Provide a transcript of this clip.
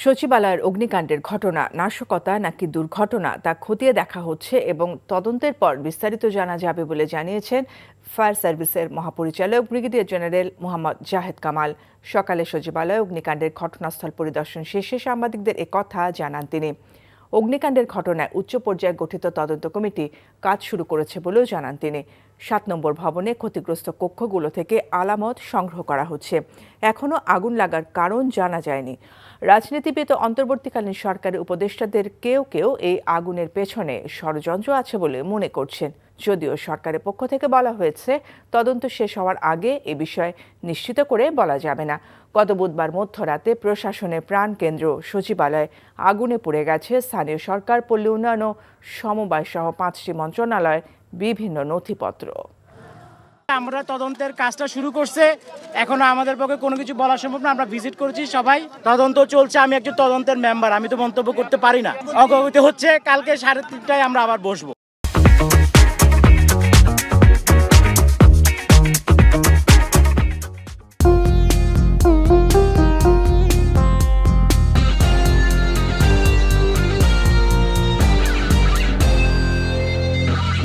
সচিবালয়ের অগ্নিকাণ্ডের ঘটনা নাশকতা নাকি দুর্ঘটনা তা খতিয়ে দেখা হচ্ছে এবং তদন্তের পর বিস্তারিত জানা যাবে বলে জানিয়েছেন ফায়ার সার্ভিসের মহাপরিচালক ব্রিগেডিয়ার জেনারেল মোহাম্মদ জাহেদ কামাল। সকালে সচিবালয়ে অগ্নিকাণ্ডের ঘটনাস্থল পরিদর্শন শেষে সাংবাদিকদের একথা জানান তিনি। অগ্নিকাণ্ডের ঘটনায় উচ্চ পর্যায়ে গঠিত তদন্ত কমিটি কাজ শুরু করেছে বলেও জানান তিনি। ৭ নম্বর ভবনে ক্ষতিগ্রস্ত কক্ষগুলো থেকে আলামত সংগ্রহ করা হচ্ছে। এখনও আগুন লাগার কারণ জানা যায়নি। রাজনীতিবিদ ও অন্তর্বর্তীকালীন সরকারের উপদেষ্টাদের কেউ কেউ এই আগুনের পেছনে ষড়যন্ত্র আছে বলে মনে করছেন, যদিও সরকারের পক্ষ থেকে বলা হয়েছে তদন্ত শেষ হওয়ার আগে এ বিষয়ে নিশ্চিত করে বলা যাবে না। গত বুধবার মধ্যরাতে প্রশাসনের প্রাণকেন্দ্র সচিবালয় আগুনে পুড়ে গেছে। স্থানীয় সরকার, পল্লী উন্নয়ন ও সমবায় সহ 5টি মন্ত্রণালয়ের বিভিন্ন নথিপত্র। আমরা তদন্তের কাজটা শুরু করছে, এখনো আমাদের পক্ষে কোনো কিছু বলা সম্ভব না। আমরা ভিজিট করেছি, সবাই তদন্ত চলছে। আমি একজন তদন্তের মেম্বার, আমি তো মন্তব্য করতে পারি না। অগ্রগতি হচ্ছে, কালকে 3:30টায় আমরা আবার বসবো।